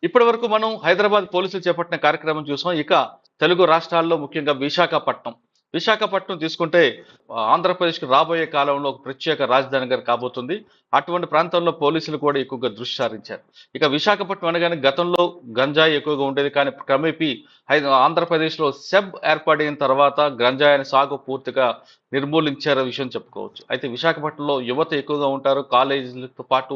ఇప్పటి వరకు మనం హైదరాబాద్ పోలీసులు చేపట్టిన కార్యక్రమం చూసాం. ఇక తెలుగు రాష్ట్రాల్లో ముఖ్యంగా విశాఖపట్నం తీసుకుంటే ఆంధ్రప్రదేశ్కి రాబోయే కాలంలో ఒక ప్రత్యేక రాజధానిగా కాబోతుంది. అటువంటి ప్రాంతంలో పోలీసులు కూడా ఎక్కువగా దృష్టి సారించారు. ఇక విశాఖపట్నం అనగానే గతంలో గంజాయి ఎక్కువగా ఉండేది, కానీ క్రమేపీ ఆంధ్రప్రదేశ్లో సెబ్ ఏర్పడిన తర్వాత గంజాయి సాగు పూర్తిగా నిర్మూలించారు విషయం చెప్పుకోవచ్చు. అయితే విశాఖపట్నంలో యువత ఎక్కువగా ఉంటారు, కాలేజీలతో పాటు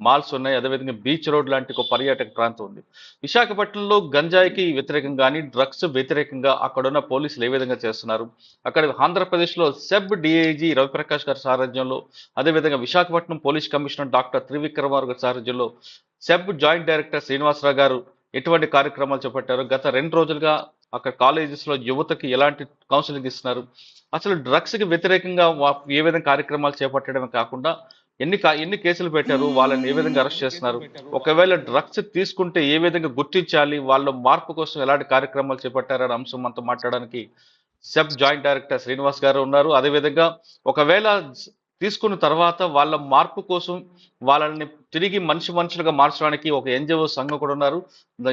మాల్స్ ఉన్నాయి, అదేవిధంగా బీచ్ రోడ్ లాంటి ఒక పర్యాటక ప్రాంతం ఉంది. విశాఖపట్నంలో గంజాయికి వ్యతిరేకంగా కానీ డ్రగ్స్ వ్యతిరేకంగా అక్కడున్న పోలీసులు ఏ విధంగా చేస్తున్నారు, అక్కడ ఆంధ్రప్రదేశ్లో సెబ్ డిఐజీ రవిప్రకాష్ గారి సారథ్యంలో, అదేవిధంగా విశాఖపట్నం పోలీస్ కమిషనర్ డాక్టర్ త్రివిక్రమార్ గారి సారథ్యంలో సెబ్ జాయింట్ డైరెక్టర్ శ్రీనివాసరావు గారు ఎటువంటి కార్యక్రమాలు చేపట్టారు, గత 2 రోజులుగా అక్కడ కాలేజెస్ లో యువతకి ఎలాంటి కౌన్సిలింగ్ ఇస్తున్నారు, అసలు డ్రగ్స్ కి వ్యతిరేకంగా ఏ విధంగా కార్యక్రమాలు చేపట్టడమే కాకుండా ఎన్ని కేసులు పెట్టారు, వాళ్ళని ఏ విధంగా అరెస్ట్ చేస్తున్నారు, ఒకవేళ డ్రగ్స్ తీసుకుంటే ఏ విధంగా గుర్తించాలి, వాళ్ళ మార్పు కోసం ఎలాంటి కార్యక్రమాలు చేపట్టారనే అంశం మనతో మాట్లాడడానికి సెబ్ జాయింట్ డైరెక్టర్ శ్రీనివాస్ గారు ఉన్నారు. అదేవిధంగా ఒకవేళ తీసుకున్న తర్వాత వాళ్ళ మార్పు కోసం వాళ్ళని తిరిగి మనుషులుగా మార్చడానికి ఒక ఎన్జిఓ సంఘం కూడా ఉన్నారు.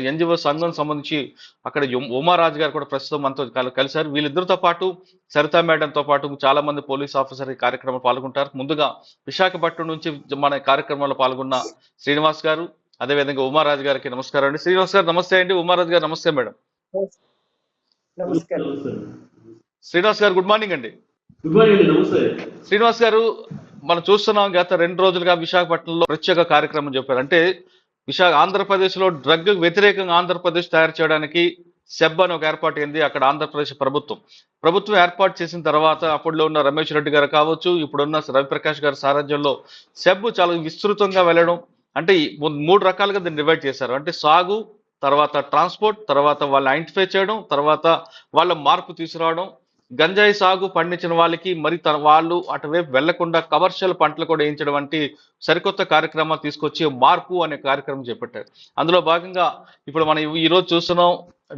ఎన్జిఓ సంఘం సంబంధించి అక్కడ ఉమారాజు గారు కూడా ప్రస్తుతం మనతో కలిశారు. వీళ్ళిద్దరితో పాటు సరితా మేడంతో పాటు చాలా మంది పోలీస్ ఆఫీసర్ ఈ కార్యక్రమంలో పాల్గొంటారు. ముందుగా విశాఖపట్నం నుంచి మన కార్యక్రమంలో పాల్గొన్న శ్రీనివాస్ గారు, అదేవిధంగా ఉమారాజు గారికి నమస్కారం అండి. శ్రీనివాస్ గారు నమస్తే అండి. ఉమారాజు గారు నమస్తే మేడం. శ్రీనివాస్ గారు గుడ్ మార్నింగ్ అండి. శ్రీనివాస్ గారు, మనం చూస్తున్నాం గత 2 రోజులుగా విశాఖపట్నంలో ప్రత్యేక కార్యక్రమం చెప్పారు. అంటే ఆంధ్రప్రదేశ్ లో డ్రగ్ వ్యతిరేకంగా ఆంధ్రప్రదేశ్ తయారు చేయడానికి సెబ్ అని ఒక ఏర్పాటు అయింది. అక్కడ ఆంధ్రప్రదేశ్ ప్రభుత్వం ఏర్పాటు చేసిన తర్వాత అప్పుడులో ఉన్న రమేష్ రెడ్డి గారు కావచ్చు, ఇప్పుడున్న రవిప్రకాష్ గారి సారథ్యంలో సెబ్ చాలా విస్తృతంగా వెళ్ళడం, అంటే 3 రకాలుగా దీన్ని డివైడ్ చేశారు. అంటే సాగు, తర్వాత ట్రాన్స్పోర్ట్, తర్వాత వాళ్ళని ఐడెంటిఫై చేయడం, తర్వాత వాళ్ళ మార్పు తీసుకురావడం, గంజాయి సాగు పండించిన వాళ్ళకి మరి వాళ్ళు అటువైపు వెళ్లకుండా కమర్షియల్ పంటలు కూడా వేయించడం వంటి సరికొత్త కార్యక్రమాలు తీసుకొచ్చి మార్పు అనే కార్యక్రమం చేపట్టారు. అందులో భాగంగా ఇప్పుడు మనం ఈ రోజు చూస్తున్నాం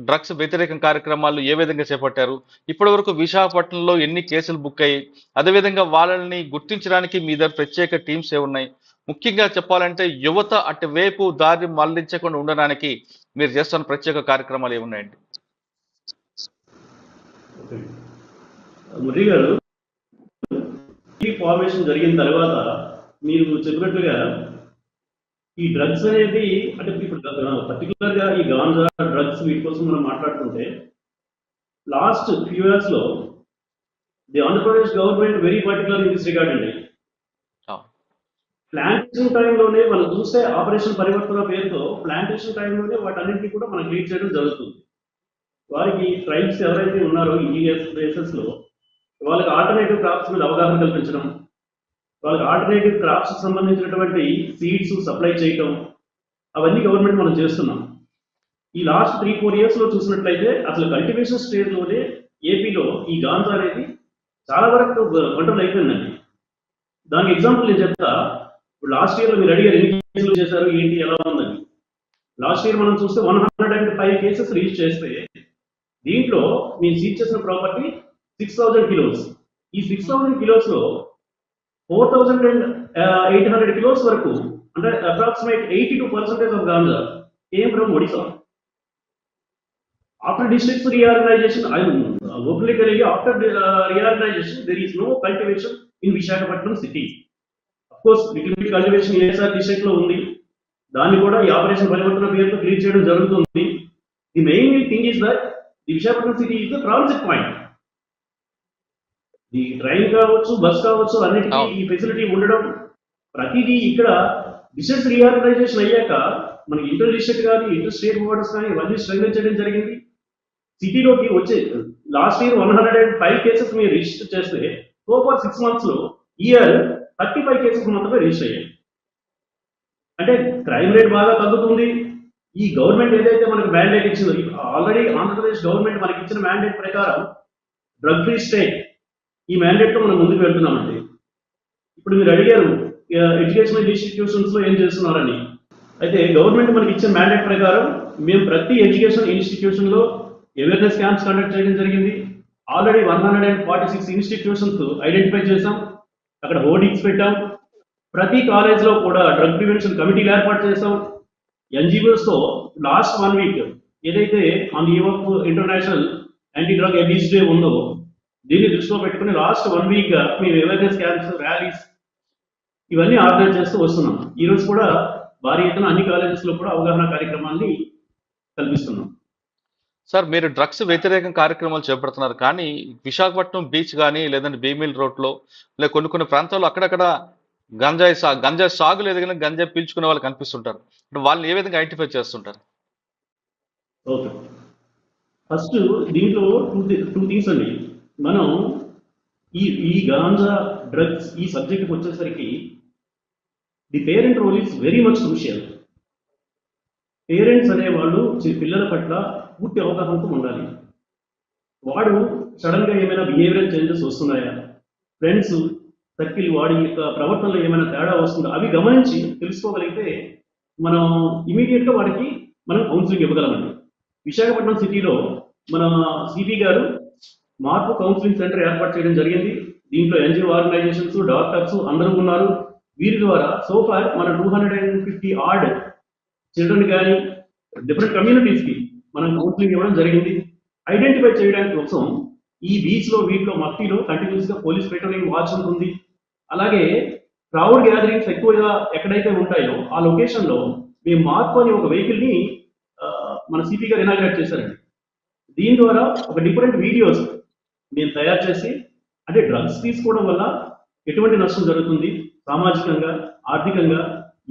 డ్రగ్స్ వ్యతిరేక కార్యక్రమాలు ఏ విధంగా చేపట్టారు, ఇప్పటి వరకు విశాఖపట్నంలో ఎన్ని కేసులు బుక్ అయ్యాయి, అదేవిధంగా వాళ్ళని గుర్తించడానికి మీ దగ్గర ప్రత్యేక టీమ్స్ ఏ ఉన్నాయి, ముఖ్యంగా చెప్పాలంటే యువత అటువైపు దారి మళ్లించకుండా ఉండడానికి మీరు చేస్తున్న ప్రత్యేక కార్యక్రమాలు ఏమున్నాయండి? మురళి గారు, ఈ ఫార్మేషన్ జరిగిన తర్వాత మీరు చెప్పినట్లుగా ఈ డ్రగ్స్ అనేది అంటే ఇప్పుడు పర్టికులర్ గా ఈ గాంజా డ్రగ్స్ వీటి కోసం మనం మాట్లాడుకుంటే లాస్ట్ ఫ్యూ ఇయర్స్ లో the Andhra Pradesh government very particular in this regard అండి. ప్లాంటేషన్ టైంలోనే మనం చూస్తే ఆపరేషన్ పరివర్తన పేరుతో ప్లాంటేషన్ టైంలోనే వాటన్నింటినీ కూడా మనం క్రియేట్ చేయడం జరుగుతుంది. వారికి ట్రైబ్స్ ఎవరైతే ఉన్నారో ఇంటీరియర్ ప్లేసెస్ లో వాళ్ళకి ఆల్టర్నేటివ్ క్రాప్స్ మీద అవగాహన కల్పించడం, వాళ్ళకి ఆల్టర్నేటివ్ క్రాప్స్ సంబంధించినటువంటి సీడ్స్ సప్లై చేయటం, అవన్నీ గవర్నమెంట్ మనం చేస్తున్నాం. ఈ లాస్ట్ 3-4 years లో చూసినట్లయితే అసలు కల్టివేషన్ స్టేజ్ లోనే ఏపీలో ఈ గాంజా అనేది చాలా వరకు కంట్రోల్ అయిపోయిందండి. దానికి ఎగ్జాంపుల్ నేను చెప్తా. ఇప్పుడు లాస్ట్ ఇయర్ మీరు అడిగారు ఎన్ని కేసులు చేశారు ఏంటి ఎలా ఉందని. లాస్ట్ ఇయర్ మనం చూస్తే 105 కేసెస్ రిజిస్టర్ చేస్తే దీంట్లో నేను సీజ్ చేసిన ప్రాపర్టీ 6,000 kilos. ఈ 6,000 kilos లో 4,800 kilos వరకు అంటే approximate 82% of ganja came from Odisha. After district reorganization, I am openly telling you, after reorganization there is no cultivation in Visakhapatnam city. Of course little bit cultivation ASR district లో ఉంది, దాన్ని కూడా ఈ operation పరివర్తన పేరుతో క్లియర్ చేయడం జరుగుతుంది. The main thing is that the Visakhapatnam city is the transit point. ఈ ట్రైన్ కావచ్చు, బస్ కావచ్చు, అన్నిటికీ ఈ ఫెసిలిటీ ఉండడం, ప్రతిదీ ఇక్కడ డిస్ట్రిక్ట్ రీఆర్గనైజేషన్ అయ్యాక మనకి ఇంటర్ డిస్ట్రిక్ట్ కానీ ఇంటర్ స్టేట్ బోర్డర్స్ కానీ ఇవన్నీ స్ట్రెంగ్ చేయడం జరిగింది. సిటీలోకి వచ్చే లాస్ట్ ఇయర్ 105 కేసెస్ మీరు రిజిస్టర్ చేస్తే సో ఫార్ 6 months లో ఇయర్ 35 కేసెస్ మాత్రమే రిజిస్టర్ అయ్యాయి. అంటే క్రైమ్ రేట్ బాగా తగ్గుతుంది. ఈ గవర్నమెంట్ ఏదైతే మనకు మ్యాండేట్ ఇచ్చిందో, ఆల్రెడీ ఆంధ్రప్రదేశ్ గవర్నమెంట్ మనకి ఇచ్చిన మ్యాండేట్ ప్రకారం డ్రగ్ ఫ్రీ స్టేట్, ఈ మ్యాండేట్ తో మనం ముందుకు వెళ్తున్నామండి. ఇప్పుడు మీరు అడిగారు ఎడ్యుకేషనల్ ఇన్స్టిట్యూషన్స్ లో ఏం చేస్తున్నారని. అయితే గవర్నమెంట్ మనకి ఇచ్చిన మ్యాండేట్ ప్రకారం మేము ప్రతి ఎడ్యుకేషనల్ ఇన్స్టిట్యూషన్ లో అవేర్నెస్ క్యాంప్స్ కండక్ట్ చేయడం జరిగింది. ఆల్రెడీ 146 ఇన్స్టిట్యూషన్స్ ఐడెంటిఫై చేసాం, అక్కడ హోర్డింగ్స్ పెట్టాం. ప్రతి కాలేజ్ లో కూడా డ్రగ్ ప్రివెన్షన్ కమిటీలు ఏర్పాటు చేసాం. ఎన్జిఓస్ తో లాస్ట్ 1 వీక్ ఏదైతే on the eve of international anti drug abuse day ఉందో దీన్ని దృష్టిలో పెట్టుకుని లాస్ట్ 1 వీక్ గా మేము అవేర్నెస్ క్యాంప్స్, ర్యాలీస్ ఇవన్నీ ఆర్గనైజ్ చేస్తూ వస్తున్నాం. ఈ రోజు కూడా భారీ ఎత్తున అన్ని కాలేజెస్ లో కూడా అవగాహన కార్యక్రమాన్ని కల్పిస్తున్నాం. సార్ మీరు డ్రగ్స్ వ్యతిరేకం కార్యక్రమాలు చేపడుతున్నారు కానీ విశాఖపట్నం బీచ్ కానీ లేదంటే భీమిల్ రోడ్లో లేదా కొన్ని ప్రాంతాల్లో అక్కడక్కడ గంజాయి సాగు లేదు కానీ గంజాయి పీల్చుకునే వాళ్ళు కనిపిస్తుంటారు. అంటే వాళ్ళని ఏ విధంగా ఐడెంటిఫై చేస్తుంటారు? ఓకే, ఫస్ట్ దీంట్లో టూ థింగ్స్ అండి. మనం ఈ గాంజా డ్రగ్స్ ఈ సబ్జెక్ట్కి వచ్చేసరికి the parent role is very much crucial. Parents అనేవాళ్ళు పిల్లల పట్ల పూర్తి అవగాహనతో ఉండాలి. వాడు సడన్ గా ఏమైనా బిహేవియరల్ చేంజెస్ వస్తున్నాయా, ఫ్రెండ్స్ సర్కిల్ వాడి యొక్క ప్రవర్తనలో ఏమైనా తేడా వస్తుందా, అవి గమనించి తెలుసుకోగలిగితే మనం ఇమీడియట్ గా వాడికి మనం కౌన్సిలింగ్ ఇవ్వగలమండి. విశాఖపట్నం సిటీలో మన సిపి గారు మార్పు కౌన్సిలింగ్ సెంటర్ ఏర్పాటు చేయడం జరిగింది. దీంట్లో ఎన్జిఓ ఆర్గనైజేషన్స్, డాక్టర్స్ అందరూ ఉన్నారు. వీరి ద్వారా సోఫార్ మన 250 ఆడ్ చిల్డ్రన్ కానీ డిఫరెంట్ కమ్యూనిటీస్ కి మనం కౌన్సిలింగ్ ఇవ్వడం జరిగింది. ఐడెంటిఫై చేయడానికి కోసం ఈ బీచ్ లో వీటిలో మట్టిలో కంటిన్యూస్ గా పోలీస్ పెట్రోలింగ్ వాచ్ ఉంటుంది. అలాగే క్రౌడ్ గ్యాదరింగ్స్ ఎక్కువగా ఎక్కడైతే ఉంటాయో ఆ లొకేషన్ లో మేము మార్పు అనే ఒక వెహికల్ ని మన సిపి గారు ఇనాగ్రేట్ చేశారండి. దీని ద్వారా ఒక డిఫరెంట్ వీడియోస్ మేము తయారు చేసి, అంటే డ్రగ్స్ తీసుకోవడం వల్ల ఎటువంటి నష్టం జరుగుతుంది, సామాజికంగా ఆర్థికంగా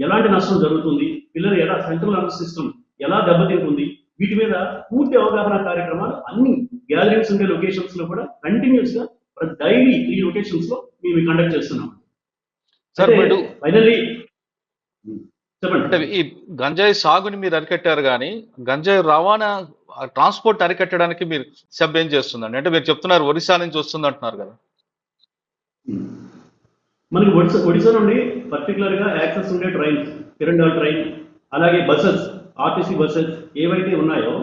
ఎలాంటి నష్టం జరుగుతుంది, పిల్లలు ఎలా సెంట్రల్ నర్వస్ సిస్టమ్ ఎలా దెబ్బతింటుంది, వీటి మీద పూర్తి అవగాహన కార్యక్రమాలు అన్ని గ్యాదరింగ్స్ ఉండే లొకేషన్స్ లో కూడా కంటిన్యూస్ గా డైలీ ఈ లొకేషన్స్ లో మేము కండక్ట్ చేస్తున్నాం. సార్ ఫైనల్లీ చెప్పండి. అంటే ఈ గంజాయి సాగుని మీరు అరికట్టారు కానీ గంజాయి రవాణా ట్రాన్స్పోర్ట్ అరికట్టడానికి మీరు సబ్ ఏం చేస్తుందండి? అంటే మీరు చెప్తున్నారు ఒరిస్సా నుంచి వస్తుంది అంటున్నారు కదా. మనకి ఒడిశా నుండి పర్టికులర్ గా యాక్సెస్ ఉండే ట్రైన్స్, కిరండాల్ ట్రైన్, అలాగే బస్సెస్, ఆర్టీసీ బస్సెస్ ఏవైతే ఉన్నాయో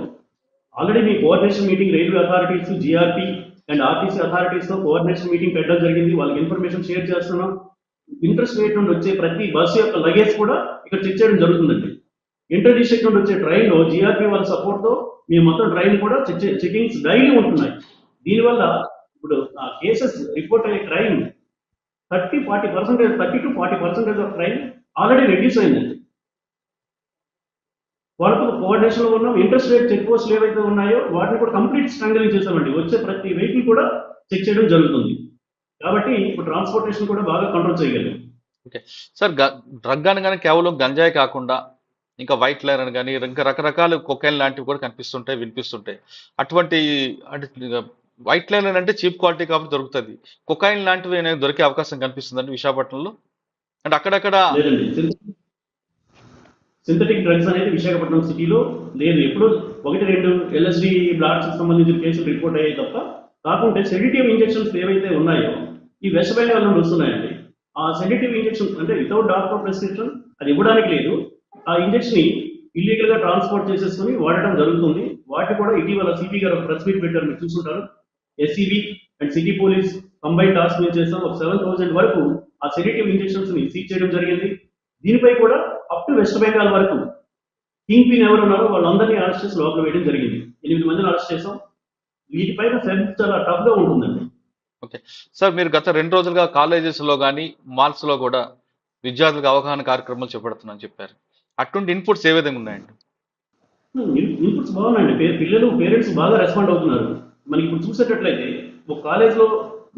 already me coordination meeting railway authorities, GRP and RTC authorities తో కోఆర్డినేషన్ మీటింగ్ పెట్టడం జరిగింది. వాళ్ళకి ఇన్ఫర్మేషన్ షేర్ చేస్తున్నాం. ఇంటర్ స్టేట్ నుండి వచ్చే ప్రతి బస్సు యొక్క లగేజ్ కూడా ఇక్కడ చెక్ చేయడం జరుగుతుందండి. ఇంటర్ డిస్ట్రిక్ట్ నుండి వచ్చే ట్రైన్ లో జిఆర్పి వాళ్ళ సపోర్ట్ తో మీ మొత్తం ట్రైన్ కూడా చెకింగ్స్ డైలీ ఉంటున్నాయి. దీనివల్ల ఇప్పుడు ఆ కేసెస్ రిపోర్ట్ అయ్యే crime 30 to 40% of crime already reduce అయిందండి. వాళ్ళతో కోఆర్డినేషన్ లో ఉన్నాం. ఇంటర్ స్టేట్ చెక్ పోస్టులు ఏవైతే ఉన్నాయో వాటిని కూడా కంప్లీట్ స్ట్రాంగిలింగ్ చేసామండి. వచ్చే ప్రతి వెహికల్ కూడా చెక్ చేయడం జరుగుతుంది. కాబట్టి ఇప్పుడు ట్రాన్స్పోర్టేషన్ కూడా బాగా కంట్రోల్ చేయగలిగాం. ఓకే సార్, డ్రగ్ అనగానే కేవలం గంజాయి కాకుండా ఇంకా వైట్ లైన్ అని కానీ ఇంకా రకరకాల కొకైన్ లాంటివి కూడా కనిపిస్తుంటాయి, వినిపిస్తుంటాయి. అటువంటి అంటే వైట్ లైన్ అంటే చీప్ క్వాలిటీ కాబట్టి దొరుకుతుంది. కొకైన్ లాంటివి అనేది దొరికే అవకాశం కనిపిస్తుందండి విశాఖపట్నంలో? అంటే అక్కడక్కడ లేదండి, సింథటిక్ డ్రగ్స్ అనేది విశాఖపట్నం సిటీలో లేదు. ఎప్పుడు 1-2 LSD బ్లాట్స్ సంబంధించిన కేసులు రిపోర్ట్ అయ్యాయి తప్ప, కాకుంటే సెడిటివ్ ఇంజెక్షన్స్ ఏవైతే ఉన్నాయో ఈ వెస్ట్ బెంగాల్ నుండి వస్తున్నాయండి. ఆ సెడిటివ్ ఇంజెక్షన్ అంటే వితౌట్ డాక్టర్ ప్రిస్క్రిప్షన్ అది ఇవ్వడానికి లేదు. ఆ ఇంజెక్షన్ ని ఇల్లీగల్ గా ట్రాన్స్పోర్ట్ చేసేసుకుని వాడటం జరుగుతుంది. వాటిని కూడా ఇటీవల సిపి గారు ఒక ప్రెస్ మీట్ పెట్టారు, మీరు చూసుకుంటారు. SCB and city police combine task మేము చేస్తాం. ఒక 7,000 వరకు ఆ సెడిటివ్ ఇంజెక్షన్స్ ని సీజ్ చేయడం జరిగింది. దీనిపై కూడా అప్ టు వెస్ట్ బెంగాల్ వరకు కింగ్ పిన్ ఎవరు ఉన్నారో వాళ్ళందరినీ అరెస్ట్ చేసి లోపల వేయడం జరిగింది. 8 మందిని అరెస్ట్ చేసాం. వీటిపైన సెన్స్ చాలా టఫ్ గా ఉంటుందండి. ఓకే సార్, మీరు గత 2 రోజులుగా కాలేజెస్ లో కానీ మాల్స్ లో కూడా విద్యార్థులకు అవగాహన కార్యక్రమాలు చేపడుతున్నారని చెప్పారు. అటువంటి ఇన్పుట్స్ ఏ విధంగా ఉన్నాయండి? ఇన్పుట్స్ బాగున్నాయండి. పిల్లలు, పేరెంట్స్ బాగా రెస్పాండ్ అవుతున్నారు. మనకి ఇప్పుడు చూసేటట్లయితే ఒక కాలేజ్ లో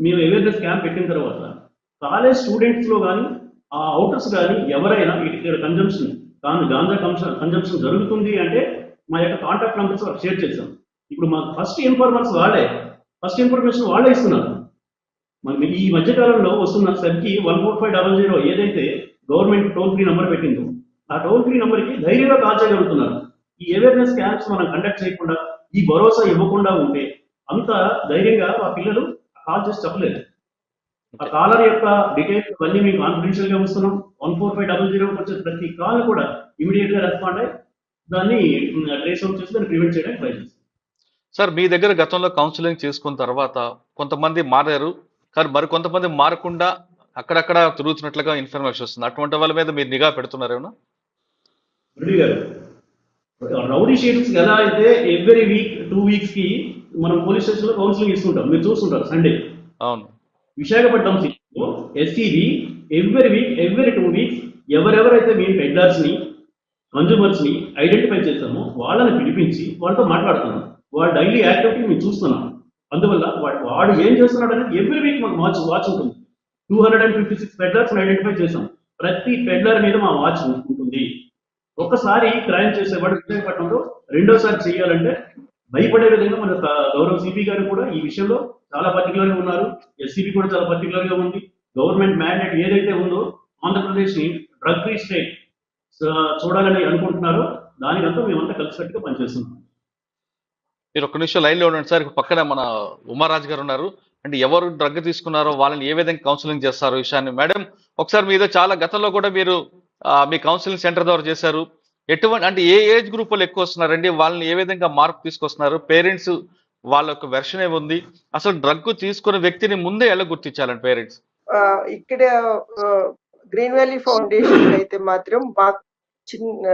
మేము అవేర్నెస్ క్యాంప్ పెట్టిన తర్వాత కాలేజ్ స్టూడెంట్స్ లో కానీ ఆ అవుటర్స్ కానీ ఎవరైనా ఇక్కడ కన్జంప్షన్ గాంజా కన్జంప్షన్ జరుగుతుంది అంటే మా యొక్క కాంటాక్ట్ నెంబర్స్ షేర్ చేశాం. ఇప్పుడు మాకు ఫస్ట్ ఇన్ఫర్మేషన్ వాళ్ళే ఇస్తున్నారు. మనకి ఈ మధ్య కాలంలో వస్తున్న సెబ్కి 14500 ఏదైతే గవర్నమెంట్ టోల్ ఫ్రీ నెంబర్ పెట్టిందో ఆ టోల్ ఫ్రీ నెంబర్కి ధైర్యంగా కాల్ చేయగలుగుతున్నారు. ఈ అవేర్నెస్ క్యాంప్స్ మనం కండక్ట్ చేయకుండా, ఈ భరోసా ఇవ్వకుండా ఉంటే అంత ధైర్యంగా ఆ పిల్లలు కాల్ చేసి చెప్పలేదు. ఆ కాలర్ యొక్క డీటెయిల్స్ ఇవన్నీ మేము కాన్ఫిడెన్షియల్ గా వస్తున్నాం. 14500 వచ్చే ప్రతి కాల్ కూడా ఇమీడియట్ గా రెస్పాండ్ అయ్యి దాన్ని ట్రేస్ అవుట్ చేసి దాన్ని ప్రివెంట్ చేయడానికి ట్రై చేస్తాం. సార్, మీ దగ్గర గతంలో కౌన్సిలింగ్ చేసుకున్న తర్వాత కొంతమంది మారారు, కానీ మరి కొంతమంది మారకుండా అక్కడక్కడ తిరుగుతున్నట్లుగా ఇన్ఫర్మేషన్ వస్తుంది. అటువంటి వాళ్ళ మీద మీరు నిఘా పెడుతున్నారేమో? రెడ్డి గారు, రౌడీ షీట్స్ ఎలా అయితే ఎవ్రీ వీక్ 2 weeks కి మనం పోలీస్ స్టేషన్ లో కౌన్సిలింగ్ ఇస్తుంటాం, మీరు చూస్తుంటారు సండే. అవును. విశాఖపట్నం సిటీలో SCB every week, every 2 weeks ఎవరెవరైతే మేము పెడ్లర్స్ ని, కన్జ్యూమర్స్ ని ఐడెంటిఫై చేస్తామో వాళ్ళని పిలిపించి వాళ్ళతో మాట్లాడుతున్నాం. వాళ్ళ డైలీ యాక్టివిటీ మేము చూస్తున్నాం. అందువల్ల వాడు ఏం చేస్తున్నాడు అనేది ఎవ్రీ వీక్ మాకు వాచ్ ఉంటుంది. 256 పెడ్లర్స్ ఐడెంటిఫై చేసాం. ప్రతి పెడ్లర్ మీద మా వాచ్ ఉంటుంది. ఒక్కసారి క్రైమ్ చేసేవాడు విశాఖపట్నంలో రెండోసారి చేయాలంటే భయపడే విధంగా మన గౌరవ సిపి గారు కూడా ఈ విషయంలో చాలా పర్టికులర్ గా ఉన్నారు. ఎస్సీబీ కూడా చాలా పర్టికులర్ గా ఉంది. గవర్నమెంట్ మ్యాండేట్ ఏదైతే ఉందో ఆంధ్రప్రదేశ్ ని డ్రగ్ ఫ్రీ స్టేట్ చూడాలని అనుకుంటున్నారో దానికంతా మేమంతా కలిసికట్టుగా పనిచేస్తున్నాం. మీరు ఒక్క నిమిషం లైన్ లో ఉండండి సార్. పక్కన మన ఉమారాజ్ గారు ఉన్నారు. అంటే ఎవరు డ్రగ్ తీసుకున్నారో వాళ్ళని ఏ విధంగా కౌన్సిలింగ్ చేస్తారో విషయాన్ని మేడం ఒకసారి మీద చాలా గతంలో కూడా మీరు మీ కౌన్సిలింగ్ సెంటర్ ద్వారా చేశారు. ఎటువంటి అంటే ఏ ఏజ్ గ్రూప్ వాళ్ళు ఎక్కువ వస్తున్నారండి? వాళ్ళని ఏ విధంగా మార్పు తీసుకొస్తున్నారు? పేరెంట్స్ వాళ్ళ యొక్క వెర్షన్ ఏముంది? అసలు డ్రగ్ తీసుకున్న వ్యక్తిని ముందే ఎలా గుర్తించాలండి పేరెంట్స్? ఇక్కడ గ్రీన్ వ్యాలీ ఫౌండేషన్ అయితే మాత్రం మాకు చిన్న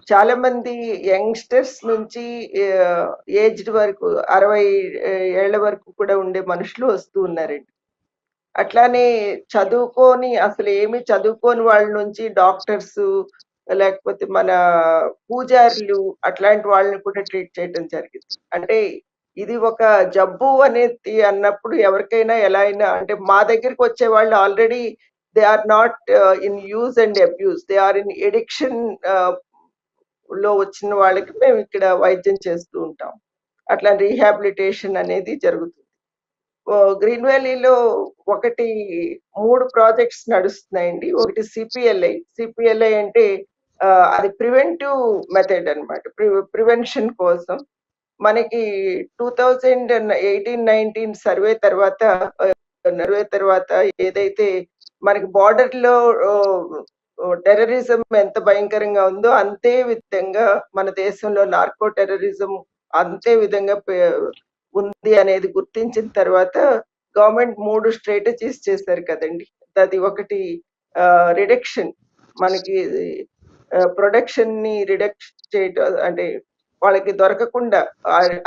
చాలా మంది యంగ్స్టర్స్ నుంచి ఏజ్డ్ వరకు 60 ఏళ్ల వరకు కూడా ఉండే మనుషులు వస్తూ ఉన్నారండి. అట్లానే చదువుకోని అసలు ఏమి చదువుకోని వాళ్ళ నుంచి డాక్టర్స్ లేకపోతే మన పూజారులు అట్లాంటి వాళ్ళని కూడా ట్రీట్ చేయడం జరిగింది. అంటే ఇది ఒక జబ్బు అనేది అన్నప్పుడు ఎవరికైనా ఎలా అయినా అంటే మా దగ్గరికి వచ్చే వాళ్ళు already they are not in use and abuse, they are in addiction లో వచ్చిన వాళ్ళకి మేము ఇక్కడ వైద్యం చేస్తూ ఉంటాం. అట్లా రీహాబిలిటేషన్ అనేది జరుగుతుంది. గ్రీన్ వ్యాలీలో 3 ప్రాజెక్ట్స్ నడుస్తున్నాయండి. ఒకటి సిపిఎల్ఐ అంటే అది ప్రివెంటివ్ మెథడ్ అనమాట, ప్రివెన్షన్ కోసం. మనకి 2018-19 సర్వే తర్వాత ఏదైతే మనకి బార్డర్ లో టెర్రరిజం ఎంత భయంకరంగా ఉందో అంతే విధంగా మన దేశంలో నార్కో టెర్రరిజం అంతే విధంగా ఉంది అనేది గుర్తించిన తర్వాత గవర్నమెంట్ 3 స్ట్రాటజీస్ చేశారు కదండి. అది ఒకటి రిడక్షన్, మనకి ప్రొడక్షన్ ని రిడక్ట్ చేయడం అంటే వాళ్ళకి దొరకకుండా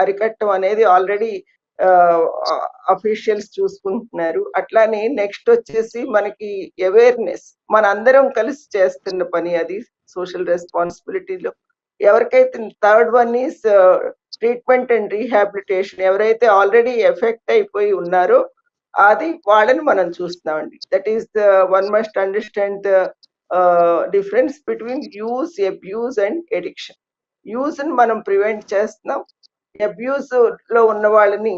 అరికట్టడం అనేది ఆల్రెడీ అఫీషియల్స్ చూసుకుంటున్నారు. అట్లానే నెక్స్ట్ వచ్చేసి మనకి అవేర్నెస్, మన అందరం కలిసి చేస్తున్న పని అది సోషల్ రెస్పాన్సిబిలిటీలో. ఎవరికైతే third one is treatment and rehabilitation, ఎవరైతే ఆల్రెడీ ఎఫెక్ట్ అయిపోయి ఉన్నారో అది వాళ్ళని మనం చూస్తున్నామండి. That is the one must understand the difference between use, abuse and addiction. Use ని మనం ప్రివెంట్ చేస్తున్నాం, అబ్యూజ్ లో ఉన్న వాళ్ళని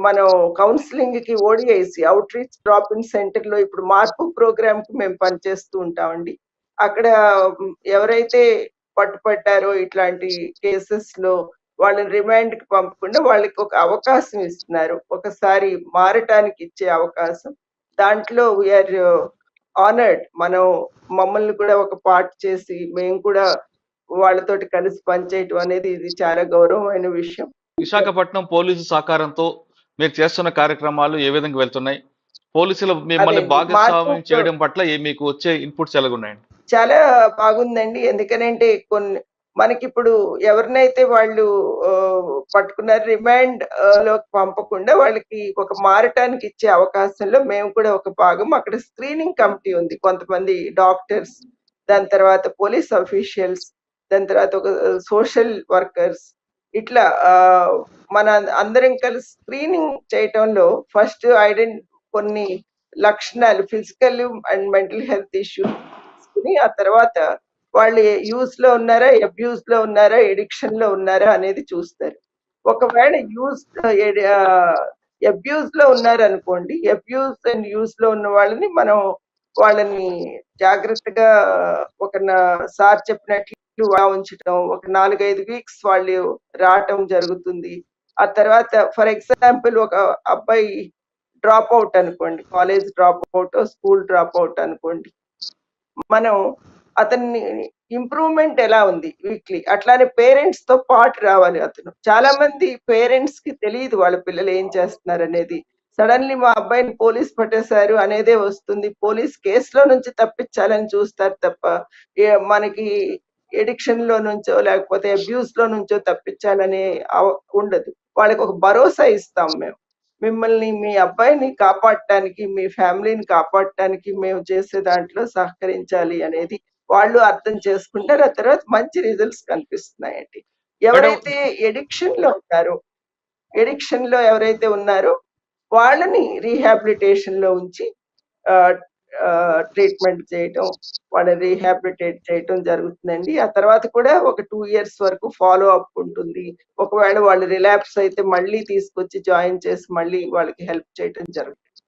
మనం కౌన్సిలింగ్ కి ODIC outreach drop in centre లో ఇప్పుడు మార్పు ప్రోగ్రామ్ కి మేము పనిచేస్తూ ఉంటామండి. అక్కడ ఎవరైతే పట్టుపడ్డారో ఇట్లాంటి కేసెస్ లో వాళ్ళని రిమాండ్ కి పంపకుండా వాళ్ళకి ఒక అవకాశం ఇస్తున్నారు, ఒకసారి మారటానికి ఇచ్చే అవకాశం. దాంట్లో వీఆర్ ఆనర్డ్, మమ్మల్ని కూడా ఒక పార్ట్ చేసి మేము కూడా వాళ్ళతోటి కలిసి పనిచేయటం అనేది ఇది చాలా గౌరవమైన విషయం. విశాఖపట్నం పోలీసు సహకారంతో మీరు చేస్తున్న కార్యక్రమాలు ఏ విధంగా వెళ్తున్నాయి? పోలీసులు మిమ్మల్ని భాగస్వామ్యం చేయడం పట్ల మీకు వచ్చే ఇన్పుట్స్ ఎలాగున్నాయండి? చాలా బాగుందండి. ఎందుకనంటే మనకి ఇప్పుడు ఎవరినైతే వాళ్ళు పట్టుకున్నారు రిమాండ్ లోకి పంపకుండా వాళ్ళకి ఒక మారటానికి ఇచ్చే అవకాశంలో మేము కూడా ఒక భాగం. అక్కడ స్క్రీనింగ్ కమిటీ ఉంది, కొంతమంది డాక్టర్స్, దాని తర్వాత పోలీస్ అఫీషియల్స్, దాని తర్వాత ఒక సోషల్ వర్కర్స్, ఇట్లా మన అందరం కలిసి స్క్రీనింగ్ చేయటంలో ఫస్ట్ కొన్ని లక్షణాలు physical and mental health issues తీసుకుని ఆ తర్వాత వాళ్ళు యూజ్ లో ఉన్నారా, అబ్యూజ్ లో ఉన్నారా, ఎడిక్షన్ లో ఉన్నారా అనేది చూస్తారు. ఒకవేళ అబ్యూజ్ లో ఉన్నారనుకోండి, అబ్యూజ్ అండ్ యూజ్ లో ఉన్న వాళ్ళని జాగ్రత్తగా సార్ చెప్పినట్లు ఉంచడం, ఒక 4-5 వీక్స్ వాళ్ళు రావటం జరుగుతుంది. ఆ తర్వాత ఫర్ ఎగ్జాంపుల్ ఒక అబ్బాయి డ్రాప్ అవుట్ అనుకోండి, college drop out, school drop out అనుకోండి, మనం అతన్ని ఇంప్రూవ్మెంట్ ఎలా ఉంది వీక్లీ, అట్లానే పేరెంట్స్ తో పాటు రావాలి. అతను చాలా మంది పేరెంట్స్ కి తెలియదు వాళ్ళ పిల్లలు ఏం చేస్తున్నారు అనేది. సడన్లీ మా అబ్బాయిని పోలీస్ పట్టేశారు అనేదే వస్తుంది, పోలీస్ కేసులో నుంచి తప్పించాలని చూస్తారు తప్ప మనకి ఎడిక్షన్ లో నుంచో లేకపోతే అబ్యూస్ లో నుంచో తప్పించాలనే ఉండదు. వాళ్ళకి ఒక భరోసా ఇస్తాం మేము. మిమ్మల్ని, మీ అబ్బాయిని కాపాడటానికి, మీ ఫ్యామిలీని కాపాడటానికి మేము చేసే దాంట్లో సహకరించాలి అనేది వాళ్ళు అర్థం చేసుకుంటారు. ఆ తర్వాత మంచి రిజల్ట్స్ కనిపిస్తున్నాయండి. ఎవరైతే ఎడిక్షన్ లో ఎవరైతే ఉన్నారో వాళ్ళని రీహాబిలిటేషన్ లో ఉంచి ట్రీట్మెంట్ చేయటం, వాళ్ళని రీహాబిలిటేట్ చేయటం జరుగుతుందండి. ఆ తర్వాత కూడా ఒక 2 years వరకు ఫాలో అప్ ఉంటుంది. ఒకవేళ వాళ్ళు రిలాప్స్ అయితే మళ్ళీ తీసుకొచ్చి జాయిన్ చేసి మళ్ళీ వాళ్ళకి హెల్ప్ చేయటం జరుగుతుంది.